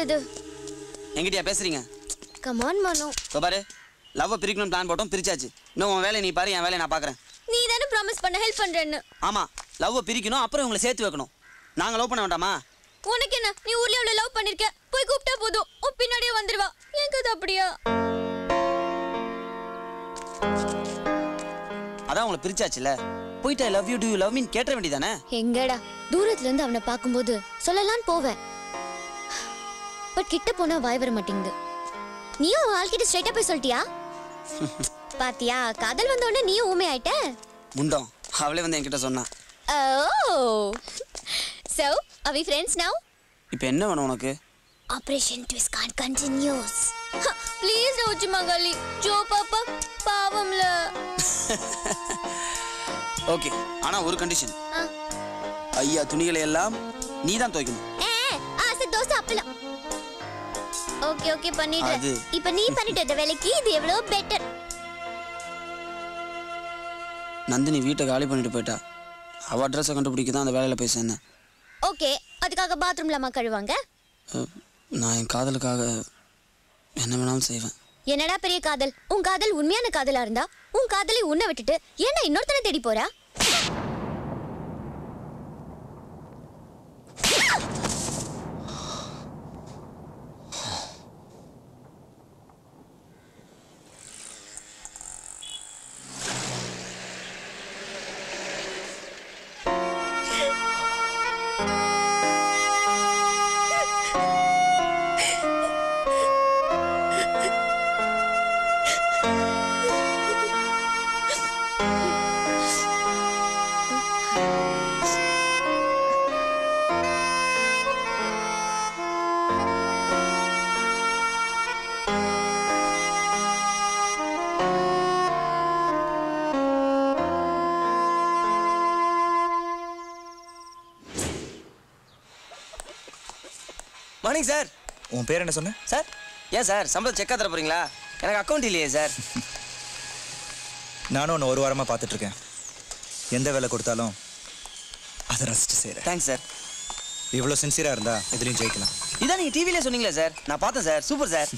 பேசுறது? எங்கிட்டயா பேசுறீங்க? Come on மனோ. பாரு, லவ் பிரிக்கணும் பிளான் போட்டோம், பிரிச்சாச்சு. இன்னும் உன் வேலையை நீ பாரு, என் வேலையை நான் பாக்குறேன். நீ தானே ப்ராமிஸ் பண்ண ஹெல்ப் பண்றேன்னு. ஆமா, லவ் பிரிக்கணும், அப்புறம் உங்களை சேர்த்து வைக்கணும். நாங்க லவ் பண்ண வேண்டாமா? உனக்கு என்ன, நீ ஊர்ல எவ்வளவு லவ் பண்ணிருக்க, போய் கூப்பிட்டா போதும் உன் பின்னாடியே வந்துருவா. எனக்கு அது அப்படியா? அதான் உங்களை பிரிச்சாச்சுல, போயிட்டு I love you, do you love மீன்னு கேட்ட வேண்டியதானே? எங்கடா, தூரத்துல இருந்து அவனை பார்க்கும்போது சொல்லலான்னு போவேன், பட் கிட்ட போனா வாய் வர மாட்டேங்குது. நீயும் அவன் ஆள்கிட்ட ஸ்ட்ரைட்டா போய் சொல்லிட்டியா? பாத்தியா, காதல் வந்த உடனே நீயும் ஊமை ஆயிட்ட. முண்டம் அவளே வந்து என்கிட்ட சொன்னா. Oh, so are we friends now? இப்போ என்ன வேணும் உனக்கு? Operation Twist can't continues. Please ரோஜி மgali, ஜோ பாப்பா பாவம்ல. ஓகே, ஆனா ஒரு கண்டிஷன். ஐயா துணிகளை எல்லாம் நீ தான் துவைக்கணும். ஆசை தோசை அப்பளம். ஓகே ஓகே பண்ணிடுறேன். இப்போ நீ பண்ணிட்ட வேலைக்கு இது எவ்வளவு பெட்டர். நந்தினி வீட்டை காலி பண்ணிட்டு போயிட்டா. அவ அட்ரஸை கண்டுபிடிக்க தான் அந்த வேலையில போய் சேர்ந்தேன். ஓகே, அதுக்காக பாத்ரூம்ல அம்மா கழுவாங்க. நான் என் காதலுக்காக என்ன வேணாலும் செய்வேன். என்னடா பெரிய காதல்? உன் காதல் உண்மையான காதலா இருந்தா உன் காதலை உன்னை விட்டுட்டு ஏன்னா இன்னொருத்தனை தேடி போறா? Morning sir. உன் பேர் என்ன சொன்ன? சார் ஏன் சார் சம்பளம் செக்கா தர போறீங்களா? எனக்கு அக்கௌண்ட் இல்லையே சார். நானும் ஒன்று ஒரு வாரமாக பார்த்துட்ருக்கேன். எந்த வேலை கொடுத்தாலும் அதை ரசிச்சு செய்கிறேன். Thanks sir. இவ்வளோ சின்சியராக இருந்தா எதுலையும் ஜெயிக்கலாம். இதான் நீங்கள் டிவிலே சொன்னீங்களே சார், நான் பார்த்தேன் சார். Super sir.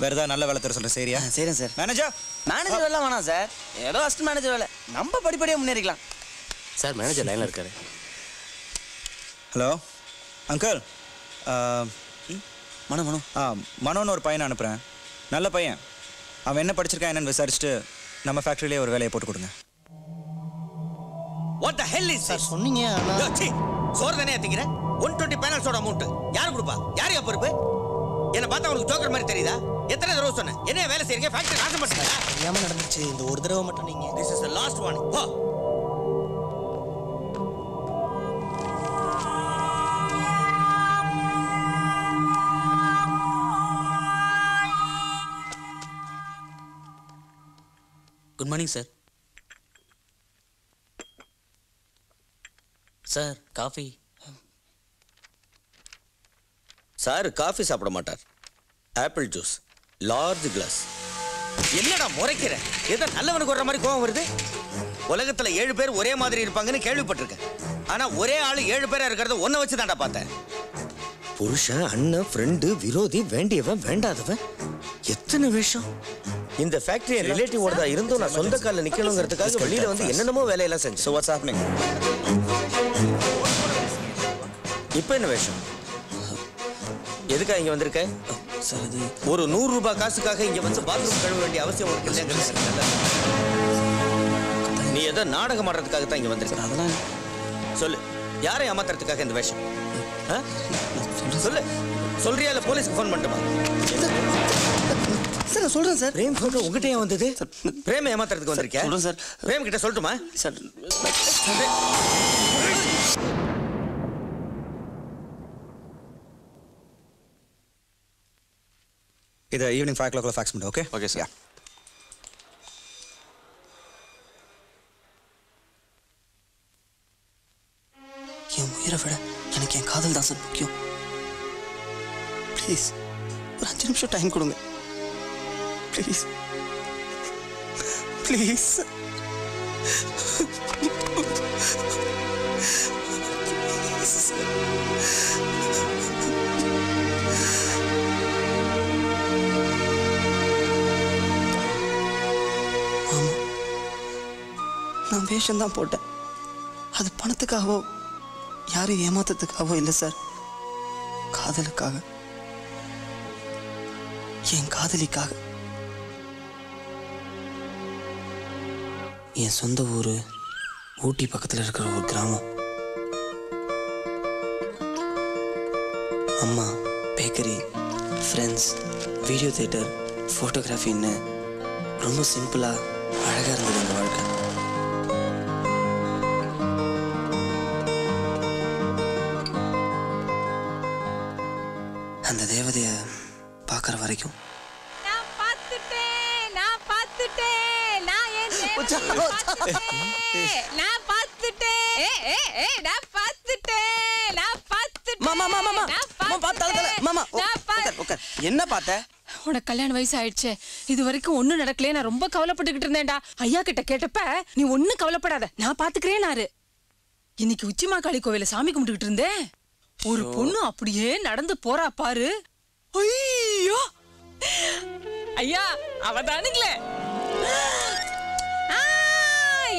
வேறு ஏதாவது நல்ல வேலை தர சொல்கிறேன். சரியா? சரிங்க சார். மேனேஜர் வேலை வேணாம் சார், ஏதோ அசிஸ்டன்ட் மேனேஜர் வேலை. நம்ம படிப்படியாக முன்னேறிக்கலாம் சார். மேனேஜர் லைனில் இருக்காரு. Hello uncle. மனோன்னு ஒரு பையனை அனுப்புகிறேன். நல்ல பையன். அவன் என்ன படிச்சிருக்கான் என்னன்னு விசாரிச்சுட்டு நம்ம ஃபேக்ட்ரியிலே ஒரு வேலையை போட்டு கொடுங்க. What the hell is this? சொன்னீங்க சோறு தானே ஏத்திக்கிற? 120 பேனல்ஸோட அமௌண்ட் யாரு கொடுப்பா? யாரையா பொறுப்பு? என்ன பார்த்தா உங்களுக்கு ஜோக்கர் மாதிரி தெரியுதா? எத்தனை தடவை சொன்னேன் என்ன வேலை செய்றீங்க? ஃபேக்டரி நாசம் பண்ணுறீங்களா? தெரியாம நடந்துச்சு, இந்த ஒரு தடவை மட்டும் நீங்க. This is the last one. போ. Good morning sir. Sir coffee. Sir coffee சாப்பிட மாட்டார். Apple juice large glass. என்னடா முறைக்கிற? ஏதோ நல்லவனுக்கு வர்ற மாதிரி கோவம் வருது. உலகத்துல 7 பேர் ஒரே மாதிரி இருப்பாங்கன்னு கேள்விப்பட்டிருக்கேன். ஆனா ஒரே ஆளு 7 பேரா இருக்கிறத ஒன்ன வச்சு தாண்டா பார்த்தேன். புருஷன், அண்ணன், ஃப்ரெண்டு, விரோதி, வேண்டியவன், வேண்டாதவன், எத்தனை விஷயம். இந்த ஃபேக்டரி ரிலேட்டிவோட தான் இருந்தும் நான் சொந்த காலில் நிக்கணுங்கிறதுக்காக வெளியில வந்து என்னென்னமோ வேலையெல்லாம் செஞ்சேன். So what's happening? இப்போ என்ன விஷயம்? எதுக்காக இங்க வந்திருக்க? சார் அது ஒரு 100 ரூபாய் காசுக்காக இங்க வந்து பாத்ரூம் கழுவ வேண்டிய அவசியம் உனக்கு இல்லைங்கிறது. நீ ஏதோ நாடகம் ஆடுறதுக்காக தான் இங்க வந்திருக்க. அதெல்லாம் சொல்லு, யாரை ஏமாத்துறதுக்காக இந்த வேஷம்? சொல்லு, சொல்றியா இல்ல போலீஸ்க்கு ஃபோன் பண்ணட்டுமா? சார் நான் சொல்றேன் சார். பிரேம் ஃபோன் உங்ககிட்ட ஏன் வந்தது? பிரேம் ஏமாத்துறதுக்கு வந்திருக்கேன். சொல்றேன் சார். பிரேம் கிட்ட சொல்லட்டுமா? சார் இதை ஈவினிங் 5 o'clock ஃபேக்ஸ் பண்ணு. ஓகே? Okay sir. என் உயிரை விட எனக்கு என் காதல் தான் சார் முக்கியம். ப்ளீஸ் ஒரு 5 நிமிஷம் டைம் கொடுங்க. Please please. வேஷம்தான் போட்டேன். அது பணத்துக்காகவோ யாரும் ஏமாத்தத்துக்காகவோ இல்லை சார். காதலுக்காக, என் காதலிக்காக. என் சொந்த ஊர் ஊட்டி பக்கத்தில் இருக்கிற ஒரு கிராமம். அம்மா, பேக்கரி, ஃப்ரெண்ட்ஸ், வீடியோ தியேட்டர், ஃபோட்டோகிராஃபின்னு ரொம்ப சிம்பிளாக அழகாக இருந்தது எங்கள் வாழ்க்கை. அந்த தேவதையை பார்க்குற வரைக்கும் என்ன பார்த்த? உனக்கு கல்யாண வயசு ஆயிடுச்சு, இது வரைக்கும் ஒண்ணும் நடக்கலையே. நான் ரொம்ப கவலைப்பட்டுக்கிட்டு இருந்தேன்டா. ஐயா கிட்ட கேட்டப்ப நீ ஒண்ணும் கவலைப்படாத, நான் பாத்துக்கிறேன். இன்னைக்கு உச்சிமாக்காளி கோவில சாமி கும்பிட்டுக்கிட்டு இருந்தேன். ஒரு பொண்ணு அப்படியே நடந்து போறா பாரு. ஐயோ ஐயா, அவதானுங்களே.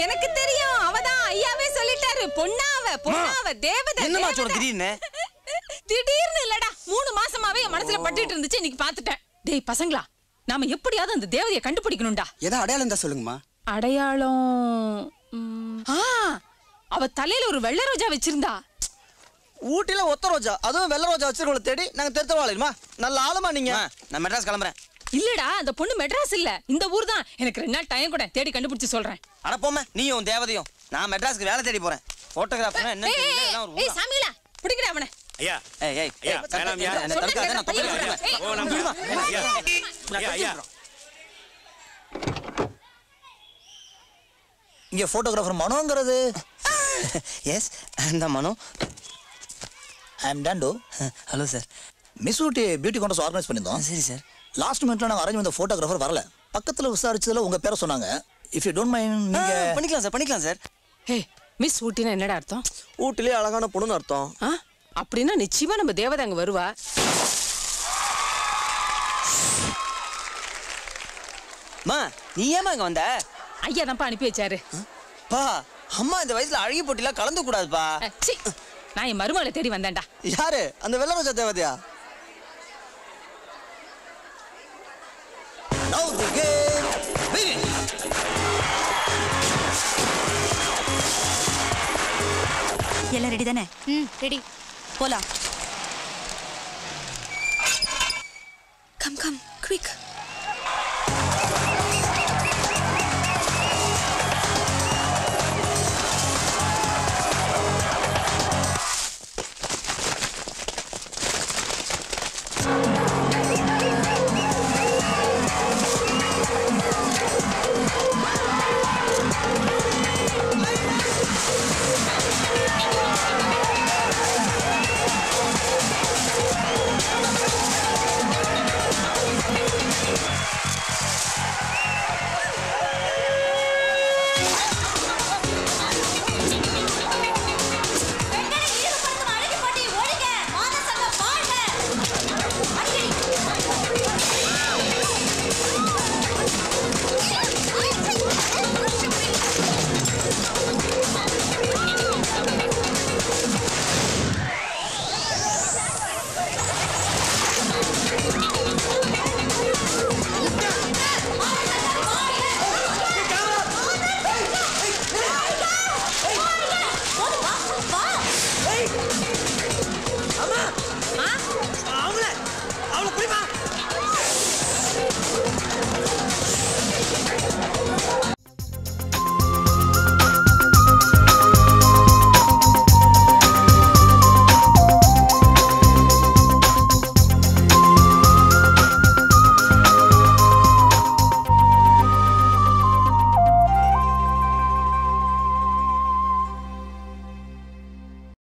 எனக்கு தெரியும், அவதான். ஐயாவே சொல்லிட்டாரு, பொண்ணாவ தேவதை. என்னமா சொல்ற திடீர்னு? திடீர்னு இல்லடா, 3 மாசமாவே என் மனசுல பட்டுட்டு இருந்துச்சு, இன்னைக்கு பாத்துட்டேன். டேய் பசங்களா, நாம எப்படியாவது அந்த தேவதையை கண்டுபிடிக்கணும்டா. ஏதோ அடையாளம் தான் சொல்லுங்கம்மா. அடையாளம்? அவ தலையில ஒரு வெள்ளை ரோஜா வச்சிருந்தா. ஊட்டில ஒத்த ரோஜா, அதுவும் வெள்ளை ரோஜா வச்சிருக்கோம் தேடி நாங்க தெரிஞ்சவாளுமா. நல்ல ஆளுமா நீங்க. நான் மெட்ராஸ் கிளம்புறேன். இல்லடா, அந்த பொண்ணு மெட்ராஸ் இல்ல, இந்த ஊர் தான். எனக்கு 2 நாள் டைம் கூட, தேடி கண்டுபிடிச்சு சொல்றேன். அட போம்மா, நீயும் தேவதையும். நான் மெட்ராஸ்க்கு வேலை தேடி போறேன். போட்டோகிராஃபர்னா என்ன தெரியல, ஒரு ஏய் சாமிங்களா, பிடிக்கடா அவனை. ஐயா, ஏய் ஏய் ஐயா, வேணாம் ஐயா. என்ன தடுக்காத, நான் தப்பிக்க ஓ, நம்ம ஐயா, ஐயா. இங்கே ஃபோட்டோகிராஃபர் மனோங்கிறது. எஸ், அந்த மனோ. ஐ எம் டாண்டோ. Hello sir. Miss Ooty beauty contest organise பண்ணியிருந்தோம். சரி சார். லாஸ்ட் மினிட்ல நாங்கள் அரேஞ்ச் பண்ண ஃபோட்டோகிராஃபர் வரல. பக்கத்தில் விசாரிச்சதுல உங்கள் பேரை சொன்னாங்க. இஃப் யூ டோன்ட் மைண்ட் நீங்கள் பண்ணிக்கலாம் சார், பண்ணிக்கலாம் சார். ஏய், மிஸ் ஊட்டினா என்னடா அர்த்தம்? ஊட்டிலே அழகான பொண்ணுன்னு அர்த்தம். அப்படின்னா நிச்சயமா நம்ம தேவதை அங்க வருவா. மா, நீ ஏமா இங்க வந்த? ஐயா தான்ப்பா அனுப்பி வச்சாரு. பா, அம்மா இந்த வயசுல அழகி போட்டிலாம் கலந்து கூடாதுப்பா. சி, நான் என் மருமகளை தேடி வந்தேன்டா. யாரு அந்த வெள்ளை ரோஜா தேவதையா? Now the game begins. எல்லாம் ரெடி தானே? ரெடி. போலாம். Come come quick.